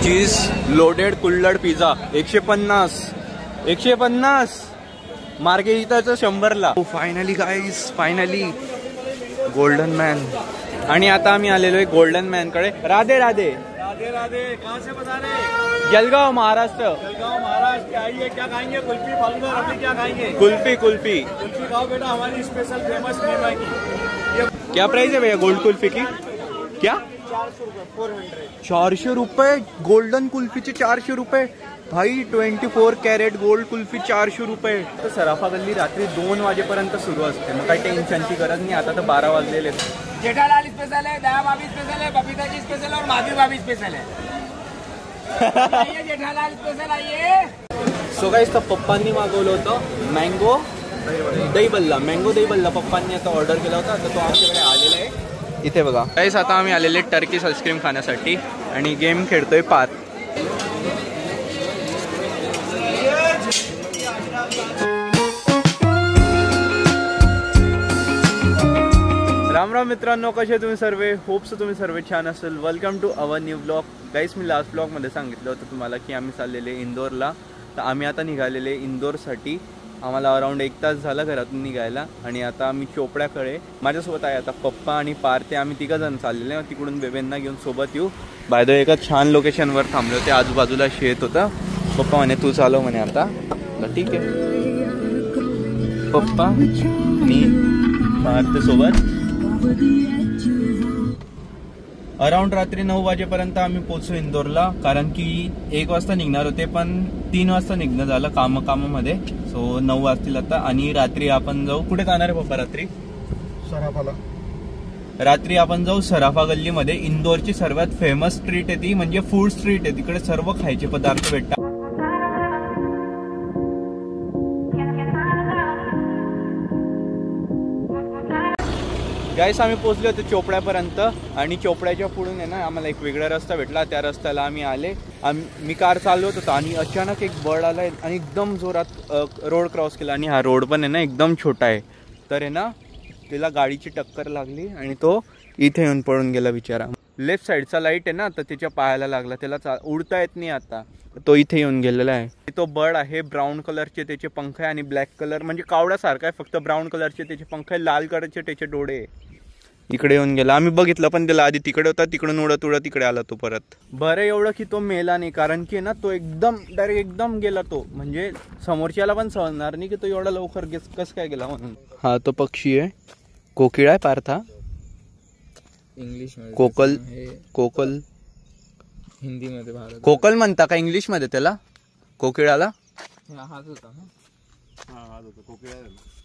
चीज लोडेड कुल्हड पिझ्झा 150 150 मार्गेरिटाचं 100ला. Finally guys, finally golden man. आणि आता आम्ही आलेलो आहे गोल्डन मॅन कडे. राधे राधे राधे राधे. कहाँ से बता रहे? जलगांव महाराष्ट्र. जलगांव महाराष्ट्र. आइए, क्या खाएंगे? कुल्फी फालूदा रबड़ी क्या खाएंगे? कुल्फी कुल्फी कुल्फी खाओ बेटा, हमारी स्पेशल फेमस मेमा की. क्या प्राइस है भैया गोल्ड कुल्फी की? क्या 400 रुपये गोल्डन कुल्फीचे 400 रुपये भाई. 24 कॅरेट गोल्ड कुल्फी 400 रुपये. तर सराफा गल्ली रात्री 2 वाजेपर्यंत सुरू असते. मग काही टेन्शनची गरज नाही. आता तर 12 वाजलेले. जेठालाल स्पेशल है, दया भाभी स्पेशल है, बबीता जी स्पेशल और माधुरी भाभी स्पेशल है. आइए जेठालाल स्पेशल आइए. सो गाइस, तर पप्पांनी मागवलं होतं मँगो दही बल्ला. मँगो दही बल्ला पप्पांनी आता ऑर्डर केला होता. तर तो आमच्याकडे आलेला आहे. इथे बघा गाइस, आता आम्ही आलेले टर्कीश आईस्क्रीम खाण्यासाठी आणि गेम खेळतोय पार. राम राम मित्रांनो, कसे तुम्ही सर्व? होप्स तुम्ही सर्व छान असेल. Welcome to our new blog. Guys, मी लास्ट ब्लॉगमध्ये सांगितलं होतं तुम्हाला की आम्ही चाललेले इंदोरला. तर आम्ही आता निघालेले इंदोरसाठी. आम्हाला अराउंड 1 तास झाला घरातून निघायला. आणि आता आम्ही चोपड्याकडे. माझ्यासोबत आहे आता पप्पा आणि पार्थ. आम्ही 3 जण चाललेले. तिकडून बेबेंना घेऊन सोबत येऊ. बाय द वे एका छान लोकेशनवर थांबले होते. आजूबाजूला शेत होतं. पप्पा म्हणे तू चालव म्हणे आता. ठीक आहे. पप्पा मी पार्थ सोबत. अराउंड रात्री 9 वाजेपर्यंत आम्ही पोहोचलो इंदोरला. कारण की 1 वाजता निघणार होते, पण 3 वाजता निघणं झालं कामामध्ये. सो 9 वाजतील आता. आणि रात्री आपण जाऊ. कुठे जाणार आहे पप्पा रात्री? सराफाला. रात्री आपण जाऊ सराफा गल्लीमध्ये. इंदोरची सर्वात फेमस स्ट्रीट आहे ती, म्हणजे फूड स्ट्रीट आहे. तिकडे सर्व खायचे पदार्थ भेटतात. गाईस, आम्ही पोहोचलो होतो चोपड्यापर्यंत. आणि चोपड्याच्या पुढून आहे ना आम्हाला एक वेगळा रस्ता भेटला. त्या रस्त्याला आम्ही आले. मी कार चालवत होतो आणि अचानक एक बर्ड आला आणि एकदम जोरात रोड क्रॉस केला. आणि हा रोड पण आहे ना एकदम छोटा आहे. तर आहे ना तिला गाडीची टक्कर लागली आणि तो इथे येऊन पडून गेला बिचारा. लेफ्ट साईडचा लाईट आहे ना, तर त्याच्या पायाला लागला. त्याला उडता येत नाही आता. तो इथे येऊन गेलेला आहे. तो बर्ड आहे. ब्राऊन कलरचे त्याचे पंख आहे आणि ब्लॅक कलर म्हणजे कावड्यासारखा आहे, फक्त ब्राऊन कलरचे त्याचे पंख आहे. लाल कलरचे त्याचे डोळे. इकडे येऊन गेला. आम्ही बघितलं पण त्याला आधी तिकडे होता. तिकडून उडत उडत तिकडे आला तो परत. बरं एवढं की तो मेला नाही. कारण की ना तो एकदम डायरेक्ट एकदम गेला. तो म्हणजे समोरच्याला पण समजणार नाही की तो एवढा लवकर कसं काय गेला म्हणून. हा तो पक्षी आहे. कोकिळा आहे पार्था. इंग्लिश कोकल. कोकल हिंदीमध्ये भारत. कोकल म्हणता का इंग्लिश मध्ये त्याला? कोकिळाला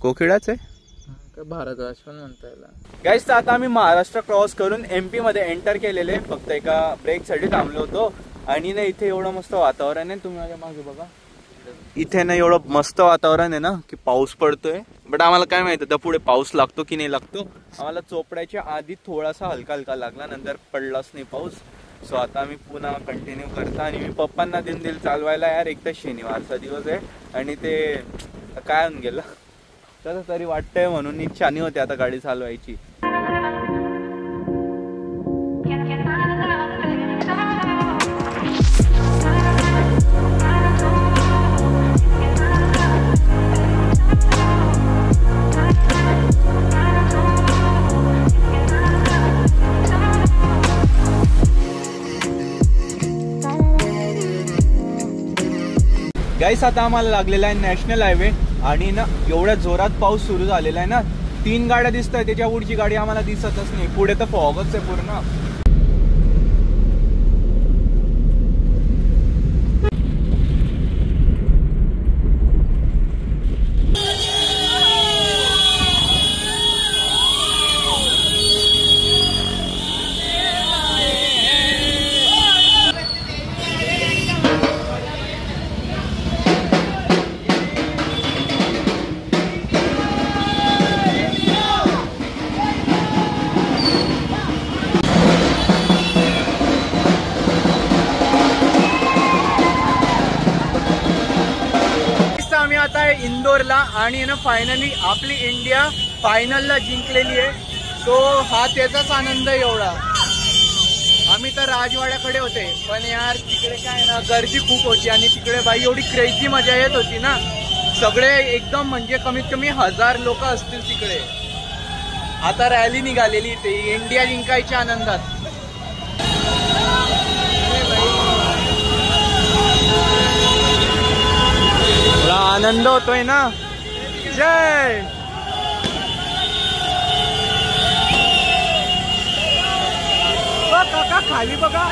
कोकिळाच आहे. भारतवास पण म्हणता येईल. गाईस, तर आता आम्ही महाराष्ट्र क्रॉस करून MP मध्ये एंटर केलेले. फक्त एका ब्रेक साठी थांबलो होतो. आणि ना इथे एवढं मस्त वातावरण आहे. तुम्ही माझ्या मागे बघा. इथे ना एवढं मस्त वातावरण आहे ना की पाऊस पडतोय. बट आम्हाला काय माहिती आता पुढे पाऊस लागतो की नाही लागतो. आम्हाला चोपड्याच्या आधी थोडासा हलका हलका लागला, नंतर पडलाच नाही पाऊस. सो आता आम्ही पुन्हा कंटिन्यू करता. आणि मी पप्पांना दिल चालवायला. यार एक तर शनिवारचा दिवस आहे आणि ते काय होऊन गेलं तसं तरी वाटतंय, म्हणून इच्छा नाही होती आता गाडी चालवायची. गाईस, आता आम्हाला लागलेला आहे नॅशनल हायवे. आणि ना एवढ्या जोरात पाऊस सुरू झालेला आहे ना. 3 गाड्या दिसत आहेत. त्याच्या पुढची गाडी आम्हाला दिसतच नाही. पुढे तर फॉगच आहे पूर्ण. इंदोरला. आणि ना फायनली आपली इंडिया फायनलला जिंकलेली आहे. तो हा त्याचाच आनंद आहे एवढा. आम्ही तर राजवाड्याकडे होते, पण यार तिकडे काय ना गर्दी खूप होती आणि तिकडे बाई एवढी क्रेझी मजा येत होती ना, सगळे एकदम म्हणजे कमीत कमी 1000 लोक असतील तिकडे. आता रॅली निघालेली ते इंडिया जिंकायच्या आनंदात. थोडा आनंद होतोय ना. जय काका खाली बघा.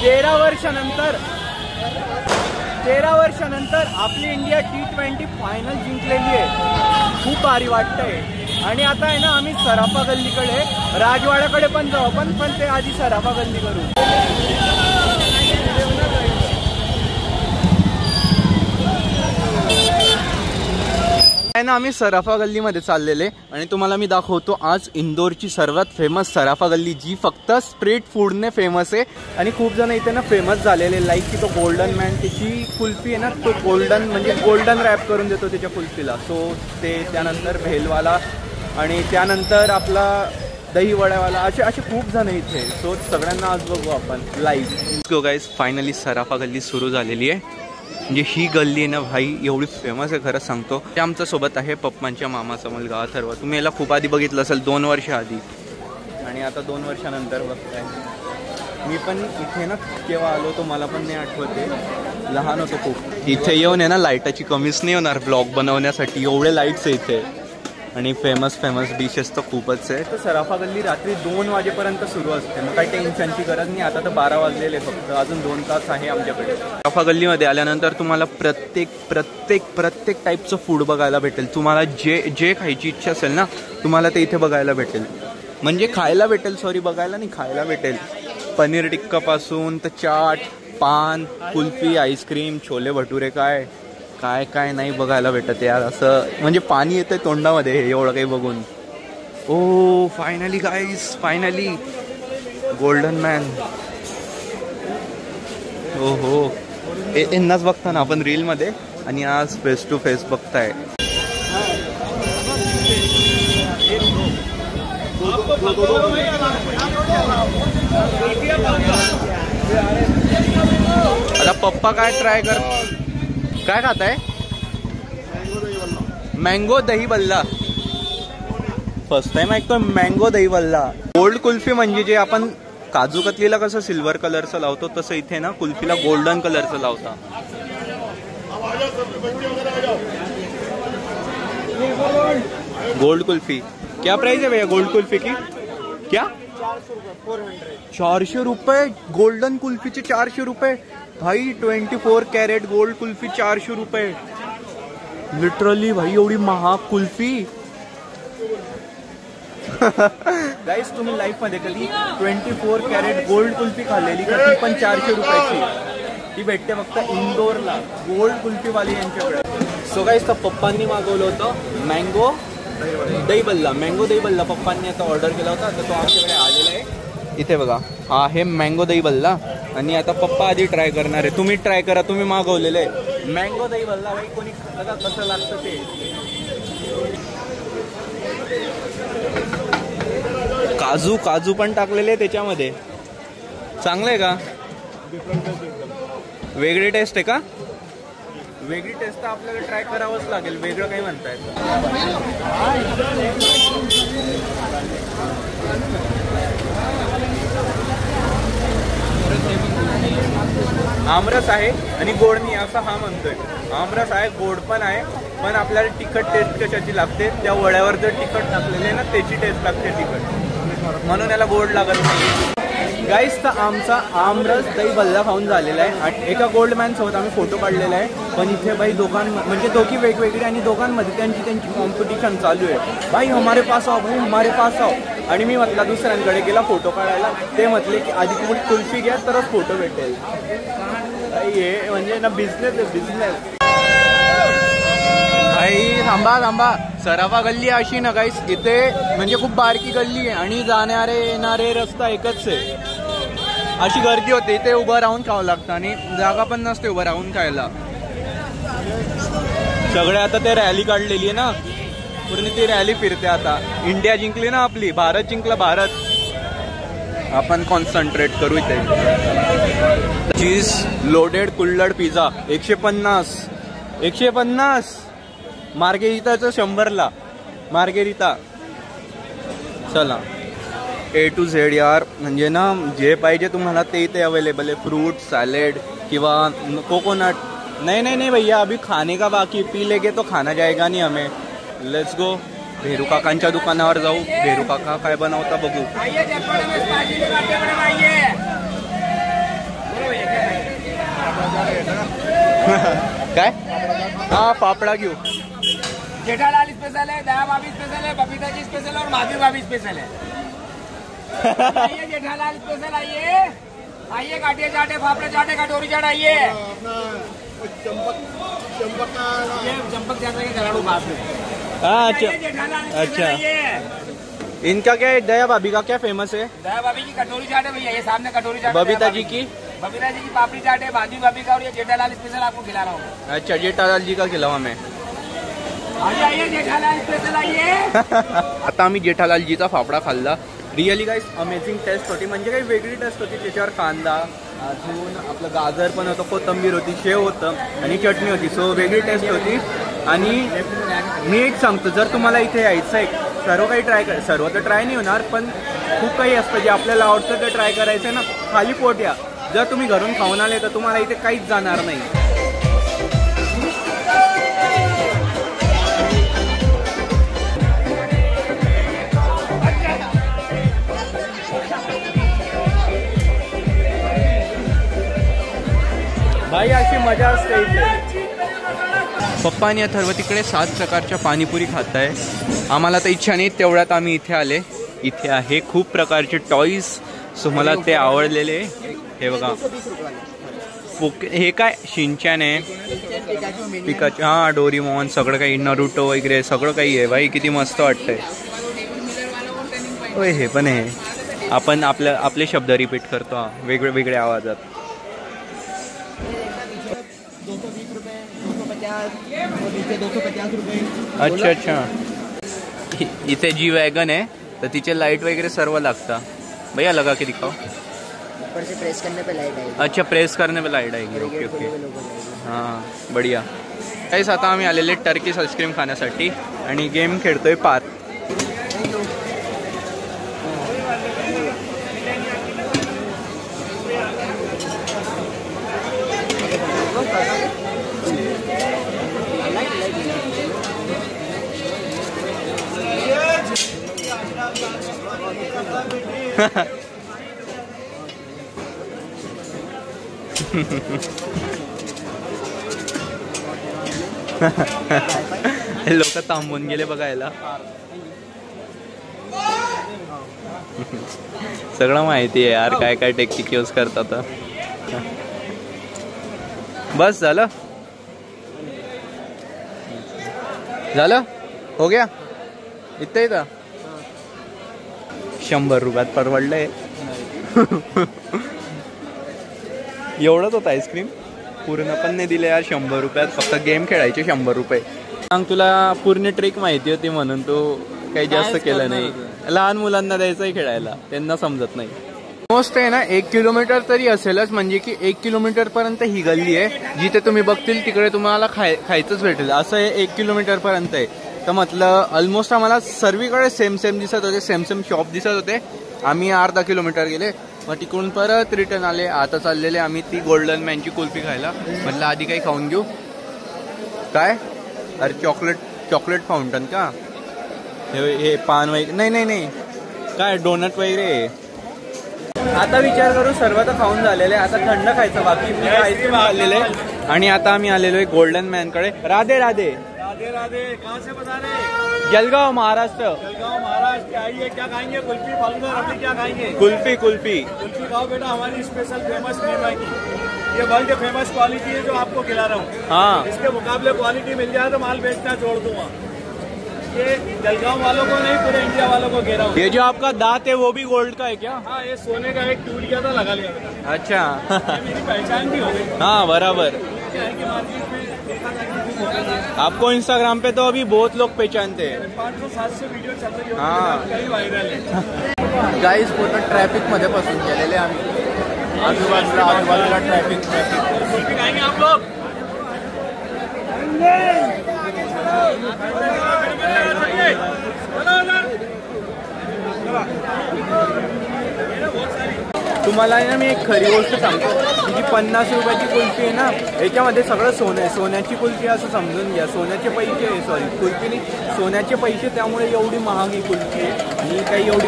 13 वर्षानंतर आपली इंडिया T20 फायनल जिंकलेली आहे. खूप भारी वाटतंय. आणि आता आहे ना आम्ही सराफा गल्लीकडे, राजवाड्याकडे पण जाऊ पण ते आधी सराफा गल्ली करू. आहे ना आम्ही सराफा गल्लीमध्ये चाललेले आणि तुम्हाला मी दाखवतो आज इंदोरची सर्वात फेमस सराफा गल्ली, जी फक्त स्ट्रीट फूडने फेमस आहे. आणि खूप जण इथे ना फेमस झालेले, लाईक की तो गोल्डन मॅन, त्याची कुल्फी आहे ना, तो गोल्डन रॅप करून देतो त्याच्या कुल्फीला. सो ते त्यानंतर भेलवाला आणि त्यानंतर आपला दही वड्यावाला, असे खूप जण इथे. सो सगळ्यांना आज बघू आपण लाईव्ह. गो गाईज, फायनली सराफा गल्ली सुरू झालेली आहे. म्हणजे ही गल्ली आहे ना भाई एवढी फेमस आहे, खरंच सांगतो. ते आमच्या सोबत आहे पप्पांच्या मामाचा मुलगा अथर्व. तुम्ही याला खूप आधी बघितलं असेल, 2 वर्ष आधी, आणि आता 2 वर्षानंतर बघताय. मी पण इथे ना केव्हा आलो तो मला पण नाही आठवते, लहान होतो खूप. इथे येऊन आहे ना लाईटाची कमीच नाही होणार ब्लॉग बनवण्यासाठी, एवढे लाईट्स आहे इथे. आणि फेमस डिशेस तर खूपच आहे. तर सराफा गल्ली रात्री 2 वाजेपर्यंत सुरू असते, मग काही टेन्शनची गरज नाही. आता तर 12 वाजलेले फक्त, अजून 2 तास आहे आमच्याकडे. सराफा गल्लीमध्ये आल्यानंतर तुम्हाला प्रत्येक टाईपचं फूड बघायला भेटेल. तुम्हाला जे खायची इच्छा असेल ना, तुम्हाला ते इथे बघायला भेटेल. म्हणजे खायला भेटेल, सॉरी बघायला नाही, खायला भेटेल. पनीर टिक्कापासून तर चाट, पान, कुल्फी, आईस्क्रीम, छोले भटुरे, काय नाही बघायला भेटत यार. असं म्हणजे पाणी येतंय तोंडामध्ये एवढं काही बघून. Oh finally guys, finally golden man. हो हो, यांनाच बघता ना आपण रीलमध्ये, आणि आज फेस टू फेस बघताय. आता पप्पा काय ट्राय कर, काय खाताय? मँगो दही बल्ला. फर्स्ट टाइम ऐकतो मँगो दही बल्ला. गोल्ड कुल्फी म्हणजे जे आपण काजू कतलीला कसं सिल्वर कलरचं लावतो, तसं इथे ना कुल्फीला गोल्डन कलरचं लावता. गोल्ड कुल्फी क्या प्राइस है भैया गोल्ड कुल्फी की? क्या 400 रुपये गोल्डन कुल्फीचे 400 रुपये भाई. 24 कॅरेट गोल्ड कुल्फी 400 रुपये. लिटरली भाई एवढी महाग कुल्फी. गाईस तुम्ही लाईफ मध्ये कधी 24 कॅरेट गोल्ड कुल्फी खाल्लेली का? ती पण 400 रुपयाची. ती भेटते फक्त इंदोरला, गोल्ड कुल्फीवाली यांच्याकडे. सो गाईस तर पप्पांनी मागवलं होतं मँगो दही बल्ला. मँगो दही बल्ला पप्पांनी आता ऑर्डर केला होता, तर तो आमच्याकडे आलेला आहे. इथे बघा, हा आहे मँगो दही बल्ला. आणि आता पप्पा आधी ट्राय करणार आहे. तुम्ही ट्राय करा, तुम्ही मागवलेलं आहे मँगो दही बल्ला. भाई कोणी खातं का, कसं लागतं ते. काजू पण टाकलेले त्याच्यामध्ये. चांगलं आहे का? वेगळी टेस्ट आहे का? वेगळी टेस्ट तर आपल्याला ट्राय करावंच लागेल. वेगळं काही म्हणताय? आमरस आहे आणि गोड नाही असं हा म्हणतोय. आमरस आहे, गोड पण आहे, पण आपल्याला तिखट टेस्ट कशाची लागते, त्या वड्यावर जर तिखट टाकलेले ना त्याची टेस्ट लागते तिखट, म्हणून याला गोड लागत नाही. गाईस तर आमचा आमरस दही बल्ला खाऊन झालेला आहे. एका गोल्ड मॅन सोबत आम्ही फोटो काढलेला आहे. पण इथे बाई म्हणजे दोघी वेगवेगळी आणि दोघांमध्ये त्यांची कॉम्पिटिशन चालू आहे. भाई हमारे पास आओ, भाई हमारे पास आओ. आणि मी म्हटला दुसऱ्यांकडे गेला फोटो काढायला. ते म्हटले की आधी तुम्ही कुल्फी घ्या तरच फोटो भेटेल. हे म्हणजे ना बिझनेस आहे, बिझनेस. भाई थांबा, सराफा गल्ली अशी ना गाईस, इथे म्हणजे खूप बारकी गल्ली आहे आणि जाणारे येणारे रस्ता एकच आहे. अशी गर्दी होते, इथे उभं राहून खावं लागतं आणि जागा पण नसते उभं राहून खायला. सगळे आता ते रॅली काढलेली आहे ना, पूर्ण ती रॅली फिरते आता. इंडिया जिंकली ना आपली, भारत जिंकला भारत. आपण कॉन्सन्ट्रेट करू इथे. चीज लोडेड कुल्हड पिझ्झा 150. मार्गेरिताचं 100ला. मार्गेरिता. चला A to Z यार, म्हणजे ना जे पाहिजे तुम्हाला ते इथे अवेलेबल आहे. फ्रूट सॅलेड किंवा कोकोनट. नहीं भैया, अभी खाने का बाकी. पी लेके तो खाना जाएगा नहीं हमें. Let's go. भेरू काकांच्या दुकानावर जाऊ. भेरू काका काय बनवता बघू. काय हा पापड़ा घेऊ. जेठालाल स्पेशल है, दया भाभी स्पेशल है, बबीता जी स्पेशल और माधवी भाभी स्पेशल है. आइए जेठालाल स्पेशल, आइए काटिए चाटे, फाफड़े चाटे, कटोरी चाट. आइए चंपक चाट के घराड़ू पास में. अच्छा, इनका क्या है? दया भाभी का क्या फेमस है? दया भाभी की कटोरी चाट है भैया, ये सामने कटोरी चाट. बबीता जी की पापड़ी चाट है, माधवी भाभी का, और ये जेठालाल स्पेशल आपको खिला रहा हूँ. अच्छा, जेठालाल जी का खिलावा मैं. आइए जेठालाल स्पेशल आइए. आता आम्ही जेठालाल जीचा फाफडा खाल्ला. रिअली गाईस अमेझिंग टेस्ट होती. म्हणजे काही वेगळी टेस्ट होती. त्याच्यावर कांदा, अजून आपलं गाजर पण होतं, कोथिंबीर होती, शेव होतं आणि चटणी होती. सो वेगळी टेस्ट होती. आणि मी एक सांगतो, जर तुम्हाला इथे यायचं आहे, सर्व काही ट्राय कर. सर्व तर ट्राय नाही होणार, पण खूप काही असतं जे आपल्याला आवडतं ते ट्राय करायचं आहे ना. खाली पोट या. जर तुम्ही घरून खाऊन आले तर तुम्हाला इथे काहीच जाणार नाही. भाई अशी मजा असते इथे. पप्पा आणि अथर्व तिकडे 7 प्रकारच्या पाणीपुरी खात आहे. आम्हाला तर इच्छा नाही, तेवढ्यात आम्ही इथे आले. इथे आहे खूप प्रकारचे टॉईज. सो मला ते आवडलेले. हे बघा, हे काय शिनचॅन आहे, पिकाची, हां डोरीमॉन, सगळं काही, नरुटो वगैरे सगळं काही आहे. भाई किती मस्त वाटतंय. होय, हे पण आहे. आपण आपले शब्द रिपीट करतो वेगवेगळ्या आवाजात. 220 रुपये, 250, 250 रुपये. अच्छा. इथे जी वॅगन आहे तर तिचे लाईट वगैरे सर्व लागतं. भैया लगा के दिखाओ. ऊपर से प्रेस करने पे लाइट आएगी. अच्छा, प्रेस करने पे लाईट आएगी. ओके. हां, बढिया. काहीच आता आम्ही आलेले टर्कीश आईस्क्रीम खाण्यासाठी आणि गेम खेळतोय पात. लोक थांबून गेले बघायला. सगळं माहिती आहे यार, काय काय टेक्निक यूज करतात. बस झालं हो गया. इथं येतं 100 रुपयात परवडलंय. एवढंच होतं आईस्क्रीम. पूर्ण पण नाही दिले यार 100 रुपयात. फक्त गेम खेळायचे 100 रुपये. सांग, तुला पूर्ण ट्रिक माहिती होती म्हणून तू काही जास्त केलं नाही. लहान मुलांना द्यायचंय खेळायला, त्यांना समजत नाही. मोस्ट आहे ना 1 किलोमीटर तरी असेलच. म्हणजे की 1 किलोमीटर पर्यंत ही गल्ली आहे. जिथे तुम्ही बघतील तिकडे तुम्हाला खायचंच भेटेल. असं हे 1 किलोमीटर पर्यंत आहे. तर म्हटलं ऑलमोस्ट आम्हाला सर्वीकडे सेम दिसत होते, सेम शॉप दिसत होते. आम्ही अर्धा किलोमीटर गेले, मग तिकडून परत रिटर्न आले. आता चाललेले आम्ही ती गोल्डन मॅनची कुल्फी खायला. म्हटलं आधी काही खाऊन घेऊ. काय? अरे चॉकलेट फाउंटन का? हे पान वगैरे नाही काय डोनट वगैरे. आता विचार करू, सर्व तर खाऊन झालेले. आता थंड खायचं बाकी. मी आईस्क्रीम खाल्लेले. आणि आता आम्ही आलेलो आहे गोल्डन मॅनकडे. राधे राधे. कहाँ से बता रहे? जलगांव महाराष्ट्र. जलगांव महाराष्ट्र. आइए, क्या खाएंगे? कुल्फी फालूदा रबड़ी. क्या खाएंगे? कुल्फी खाओ बेटा. हमारी स्पेशल फेमस नेम है की ये वर्ल्ड फेमस क्वालिटी है जो आपको खिला रहा हूँ. हाँ, इसके मुकाबले क्वालिटी मिल जाए तो माल बेचना छोड़ दूंगा. ये जलगांव वालों को नहीं, पूरे इंडिया वालों को कह रहा हूँ. ये जो आपका दांत है वो भी गोल्ड का है क्या? हाँ, ये सोने का एक टूट गया था, लगा लिया बेटा. अच्छा. ये मेरी पहचान भी हो गई. हाँ बराबर. मार्केट में देखा था कि आपको इंस्टाग्राम पे तो अभी बहुत लोग पहचानते हैं. 500-700 वीडियो चल रही है. हाँ. कई वायरल है. गाईज पूर्ण ट्रॅफिकमध्ये फसून गेलेले आम्ही, आजूबाजूला ट्रॅफिक. आएंगे आप लोग. तुम्हाला आहे ना मी एक खरी गोष्ट सांगतो, जी 50 रुपयाची कुल्फी आहे ना, याच्यामध्ये सगळं सोनं आहे. सोन्याची कुल्फी असं समजून घ्या, सोन्याचे पैसे आहे, सॉरी कुल्फी नाही, सोन्याचे पैसे. त्यामुळे एवढी महागी कुल्फी आहे आणि काही एवढी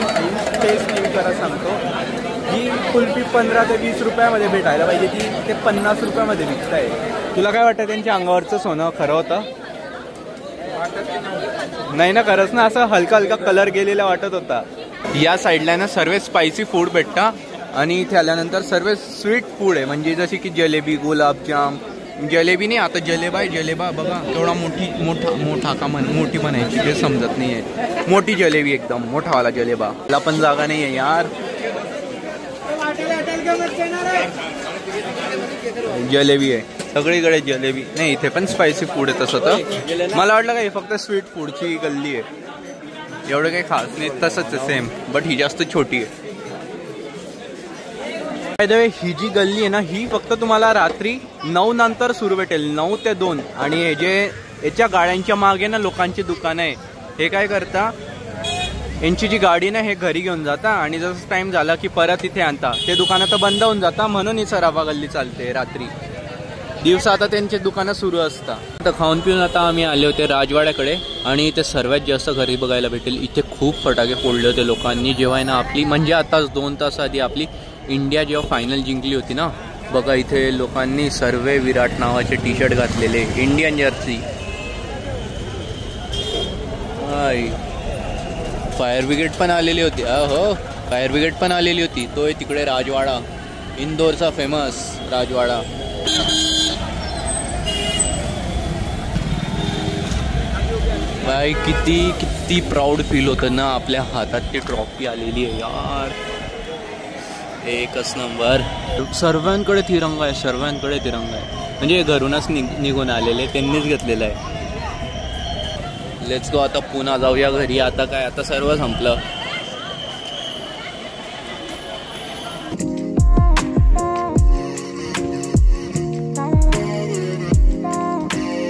टेस्ट नाही. खरं सांगतो, जी कुल्फी 15 ते 20 रुपयामध्ये भेटायला पाहिजे ती ते 50 रुपयामध्ये विकत आहे. तुला काय वाटतं, त्यांच्या अंगावरचं सोनं खरं होतं? नाही ना, खरंच ना, असं हलका हलका कलर गेलेला वाटत होता. या साईडला ना सर्व स्पायसी फूड भेटतं आणि इथे आल्यानंतर सर्व स्वीट फूड आहे, म्हणजे जसे की जलेबी, गुलाबजाम, जलेबी नाही आता जलेबा आहे. जलेबा बघा केवढा मोठा का मोठी म्हणायची ते समजत नाही आहे. मोठी जलेबी, एकदम मोठावाला जलेबा. त्याला पण जागा नाही आहे यार. जलेबी आहे सगळीकडे, जलेबी नाही. इथे पण स्पायसी फूड आहे. तसं तर मला वाटलं का हे फक्त स्वीट फूडची गल्ली आहे, एवढं काही खास नाही. तसंच आहे सेम, बट ही जास्त छोटी आहे. बाय द वे, ही जी गल्ली आहे ना, ही फक्त तुम्हाला रात्री 9 नंतर सुरू भेटेल, 9 ते 2. आणि हे जे याच्या गाड्यांच्या मागे ना लोकांची दुकानं आहे, हे काय करता, यांची जी गाडी ना हे घरी घेऊन जाता आणि जसं टाइम झाला की परत इथे आणता. ते दुकानं तर बंद होऊन जाता, म्हणून ही सराफा गल्ली चालते रात्री. दिवसा आता त्यांचे दुकानं सुरू असतात. तर खाऊन पिऊन आता आम्ही आले होते राजवाड्याकडे आणि इथे सर्वात जास्त घरी बघायला भेटेल. इथे खूप फटाके फोडले होते लोकांनी, जेव्हा ना आपली म्हणजे आताच 2 तास आधी आपली इंडिया जेव्हा फायनल जिंकली होती ना. बघा इथे लोकांनी सर्व विराट नावाचे टी शर्ट घातलेले, इंडियन जर्सी. फायर ब्रिगेड पण आलेली होती. हो, फायर ब्रिगेड पण आलेली होती. तो आहे तिकडे राजवाडा, इंदोरचा फेमस राजवाडा. भाई किती प्राऊड फील होतं ना, आपल्या हातात ती ट्रॉफी आलेली आहे यार. एकच नंबर. सर्वांकडे तिरंगा आहे, सर्वांकडे तिरंगा आहे. म्हणजे घरूनच निघून आलेले, त्यांनीच घेतलेलं आहे. लेट्स गो, आता पुन्हा जाऊया घरी. आता काय, आता सर्व संपलं.